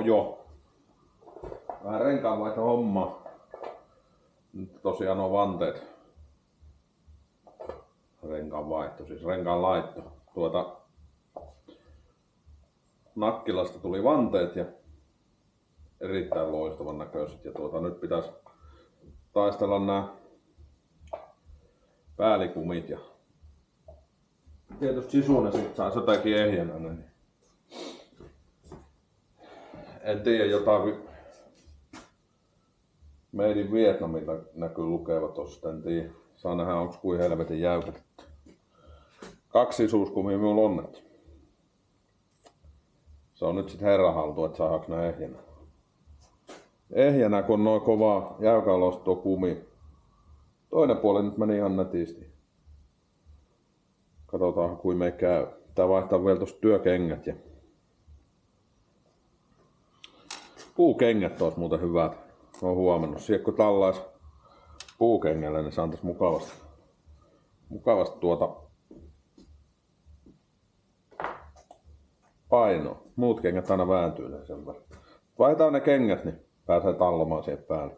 jo. Vähän renkaanvaihto homma. Nyt tosiaan on vanteet. Renkaanvaihto, siis renkaanlaitto. Nakkilasta tuli vanteet ja erittäin loistavan näköiset. Ja nyt pitäisi taistella nämä päällikumit ja tietysti sisunen sit saa jotakin ehjänä. Niin. En tiedä, jotain Made in Vietnamilla näkyy lukeva tosta, en tiedä. Saa nähdä onks kuin helvetin jäykät. 2 sisuuskumia minulla on. Se on nyt sit herran haltu, et saadaanko nää ehjänä. Ehjänä kun on noin kovaa jäykäolosta tuo kumi. Toinen puoli nyt meni ihan nätisti. Katsotaan kuin me käy. Tää vaihtaa vielä tosta työkengät ja puukengät ois muuten hyvät. Oon huomannut. Siihen kun tallais puukengällä, niin saantais mukavasti painoa. Muut kengät aina vääntyy sen verran. Vaihdetaan ne kengät, niin pääsee tallomaan siihen päälle.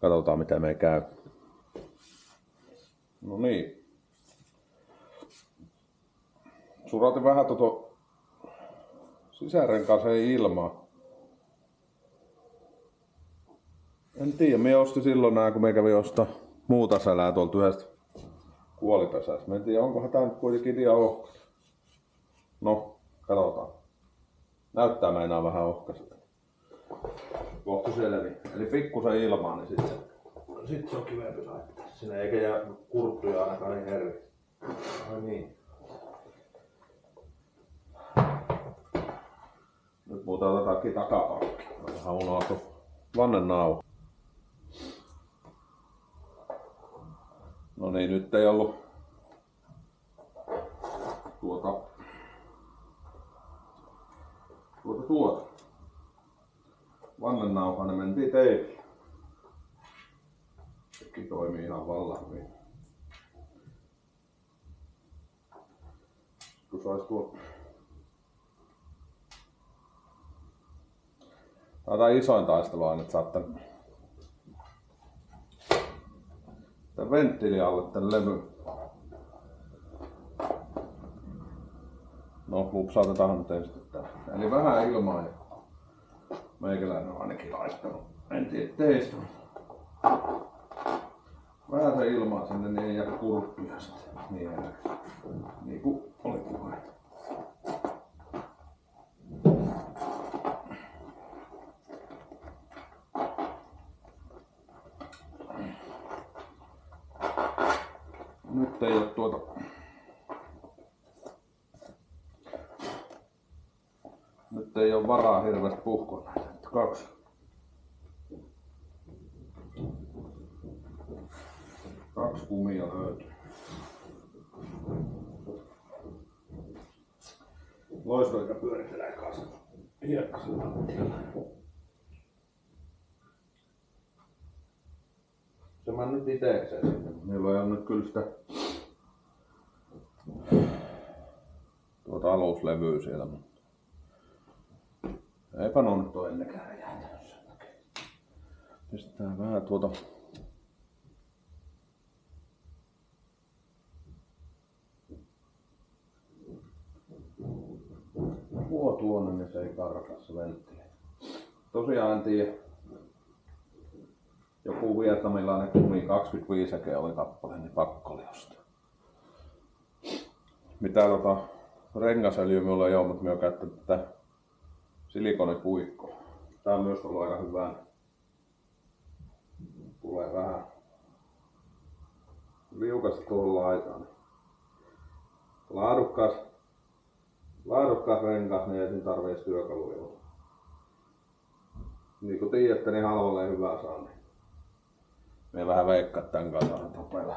Katsotaan miten me käy. No niin. Suratin vähän sisärenkaaseen ilmaa. En tiedä, minä ostin silloin nää, kun me kävin ostaa muuta sälää tuolta yhdestä kuolipesästä. En tiedä, onkohan tää nyt kuitenkin liian ohkas. No, katsotaan. Näyttää meinaa vähän ohkaiselta. Kohta selvi. Eli pikkusen ilmaa, niin sit se on kivempi laittaa sinne, eikä jää kurttuja ainakaan niin herri. Ai niin. Nyt muuten otetaankin takapakki. Vähän unohtu vannennauha. No niin, nyt ei ollut vannennauha, ne mentiin teille. Sekin toimii ihan vallan hyvin. Kun sais tää isoin taistelu aina, että saat tän venttiilin alle tän levyn. No, lupsautetaan nyt ensin tää. Eli vähän ilmaa ja meikäläinen on ainakin laittanut. En tiedä teistä. Vähän se ilmaa sinne, niin ei jää kurppuja sitten. Niin kuin oli puhetta. Nyt ei ole Nyt ei ole varaa hirveästi puhkoa näitä. 2 kumia löytyy. Loistoika pyöritelee kanssa hiekkasella lattialla. Se mä nyt itekseen sinne. Meillä on nyt kyllä sitä aluslevyä siellä, mutta eipä ne nyt ole ennekään räjähtänyt sen takia. Pistetään vähän tuonne, niin se ei karkaa se venttiili. Tosiaan en tiedä. Joku vietnamilainen kumi 25 sekeä oli kappale, niin pakko oli ostaa. Mitä rengasöljyä minulla ei ole, mutta minä olen käyttänyt tätä silikonipuikkoa. Tää on myös ollut aika hyvää. Tulee vähän liukasta tuohon laitaan. Laadukkaas rengas, niin ei siinä tarvitse työkaluja. Niin kuin tiedätte, niin halvalle hyvää saa. Niin minä vähän veikkaan, että tän kanssa saadaan tapailla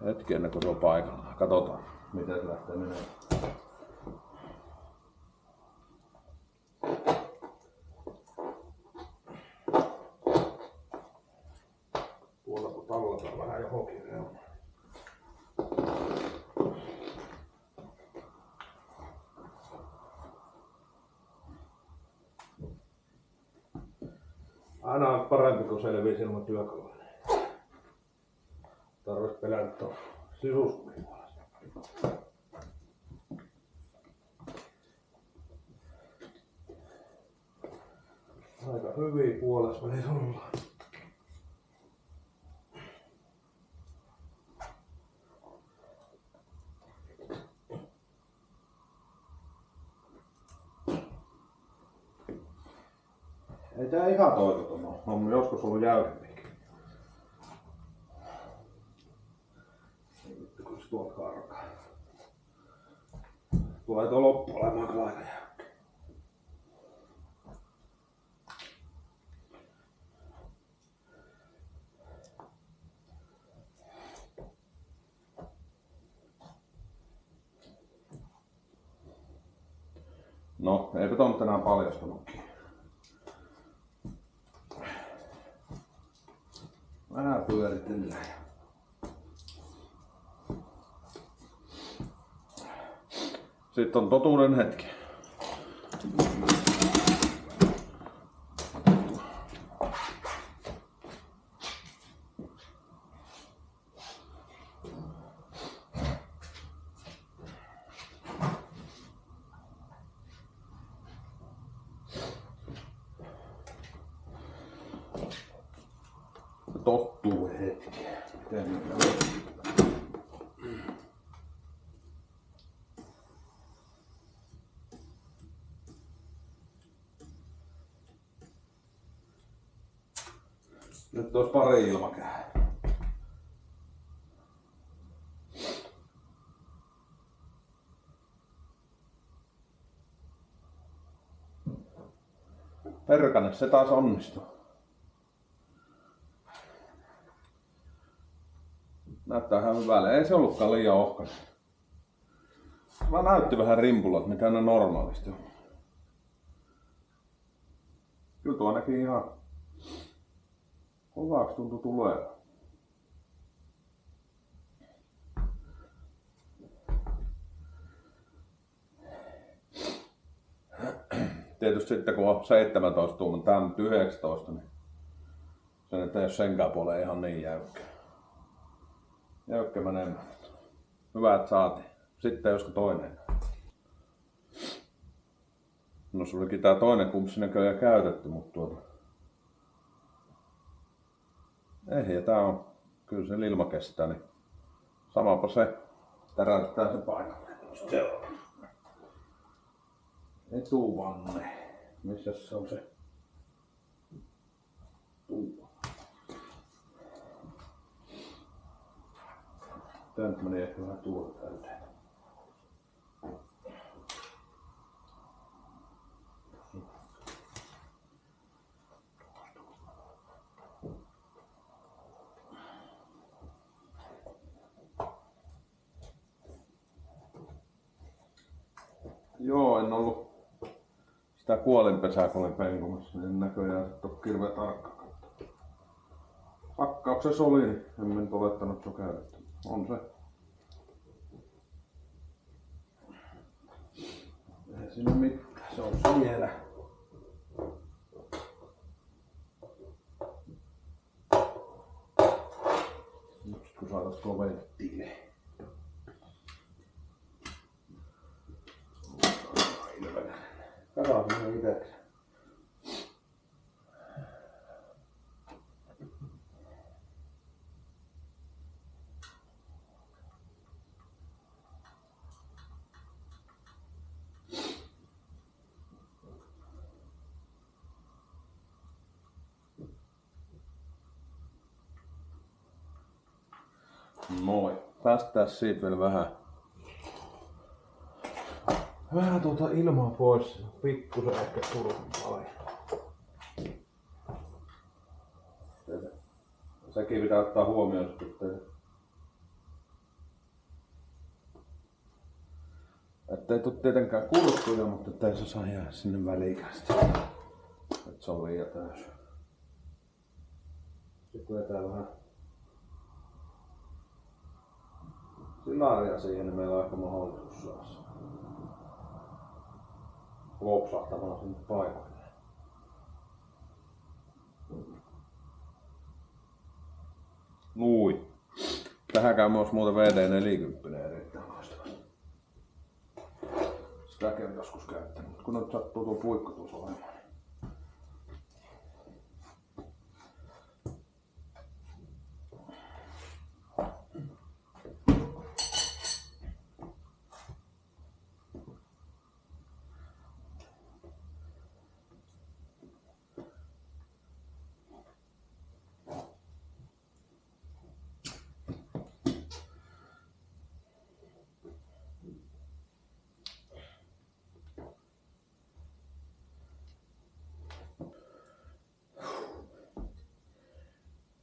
hetki ennen kuin se on paikalla. Katsotaan, miten se lähtee menemään. Tuolla kun tallataan vähän johonkin reunaan. kun selviisi ilman työkaluja. Tarvitsisi pelätä tuon sisuskurin puolesta. Aika hyviä puolessa välissä ollaan. Ei tää ihan toivoton oo. On joskus ollut jäykempikin. Vittu kun se tuolta karkaa. Tulee tuo loppu olemaan kyllä aika jäykkä. No, eipä ton tänään paljastunutkin. Vähän pyöritellään. Sitten on totuuden hetki. Tottuuden hetki. Nyt olisi pari ilmakää. Perkane, se taas onnistuu. Näyttää ihan hyvälle. Ei se ollutkaan liian ohkainen. Vaan näytti vähän rimpulat, mitä ne normaalisti on. Kyllä tuo ainakin ihan kovaksi tuntui tulevan. Tietysti sitten kun on 17 tuuman, tää on nyt 19, niin se nyt ei ole senkään puoleen ihan niin jäykkä. Jäykkä menemään. Hyvä, että saatiin. Sitten josko toinen. No se olikin tää toinen kumpsi näköjään käytetty, mutta ei, ja tää on, kyllä se ilma kestää, niin samapa se täräyttää se paikalle. Etuvanne. Missäs se on se? Tuo. Tää nyt meni ehkä vähän tuolla täyteen. Joo, en ollut sitä kuolinpesää, kun olin penkomassa, niin näköjään sit on hirveä tarkka katsoa. Pakkauksessa oli, niin en nyt olettanut, että se on käytetty. On se. Ei siinä mitään, se on siellä. Nyt kun saatais tuo venttiili. Katsotaan minä itekseen. Moi. Päästään siitä vielä vähän tuota ilmaa pois. Pikkusen ehkä turhan paljon. Sekin pitää ottaa huomioon sitten. Ettei tuu tietenkään kurkkuja, mutta ettei se saa jää sinne välikästi. Et se on liian täys. Sitten vetää vähän silaria siihen, niin meillä on ehkä mahdollisuus saada se lopsahtamaan sinne paikalle. Nui. Tähän käy myös muuten VD40 erittäin loistavasti. Sitäkin on joskus käyttänyt, mutta kun nyt sattuu tuo puikko tuossa olemaan.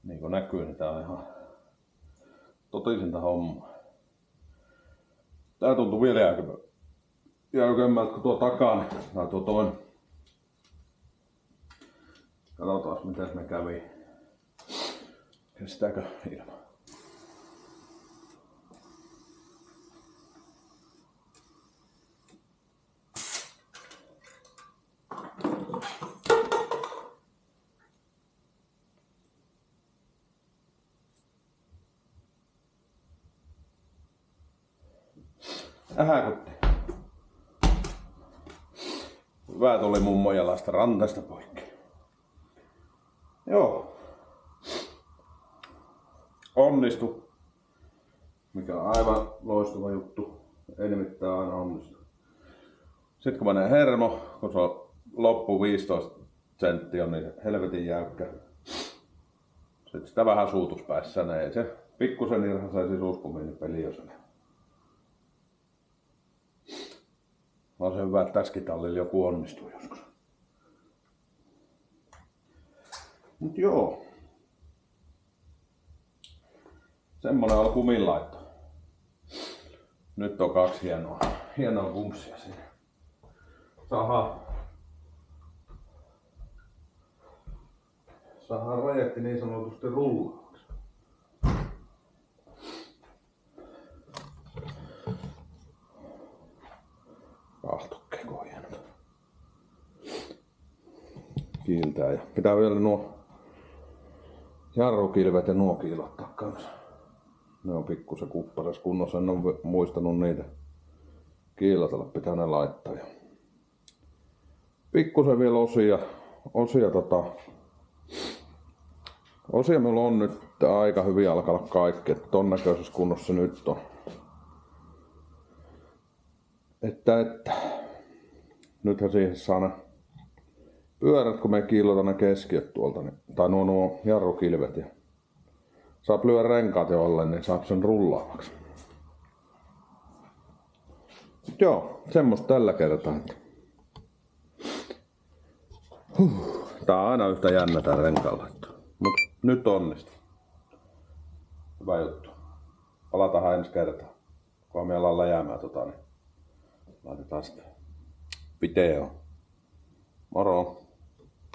Niin kuin näkyy, niin tää on ihan totisinta hommaa. Tää tuntuu vielä jäykemmältä kuin tuo takana tai tuo toinen. Katsotaan miten me kävi. Kestääkö ilma? Ähäkutti. Hyvä tuli mummon jalasta ranteesta poikki. Joo. Onnistu. Mikä on aivan loistava juttu. Ei nimittäin aina onnistu. Sitten kun menee hermo, kun se on loppu 15 senttiä, niin helvetin jäykkä. Sitten sitä vähän suutuspäissä, niin ei se pikkusen irhasaisi suuskumiin peli jos ne. On se hyvä, että tässäkin tallilla joku onnistuu joskus. Mut joo. Semmonen on kuminlaitto. Nyt on 2 hienoa kumpsia siinä. Saadaan rajetti niin sanotusti rullaavaksi. Kahtokkeen kun on hienot. Kiiltää ja pitää vielä nuo jarrukilvet ja nuo kiilottaa kanssa. Ne on pikkusen kuppares kunnossa, en ole muistanut niitä kiilotella, pitää ne laittaa. Ja pikkusen vielä osia meillä on nyt aika hyvin alkaa olla kaikki, että ton näköisessä kunnossa nyt on. Että nythän siihen saa ne pyörät, kun me kiilotaan ne keskiöt tuolta, niin, tai nuo jarrukilvet ja saa lyödä renkaat jo alle, niin saa sen rullaavaksi. Joo, semmoista tällä kertaa. Tää on aina yhtä jännä tää renkaanlaitto. Mut nyt onnistuu. Hyvä juttu. Palataan ensi kertaa. Kun me ollaan läjäämään niin laitetaan sitten video. Moro!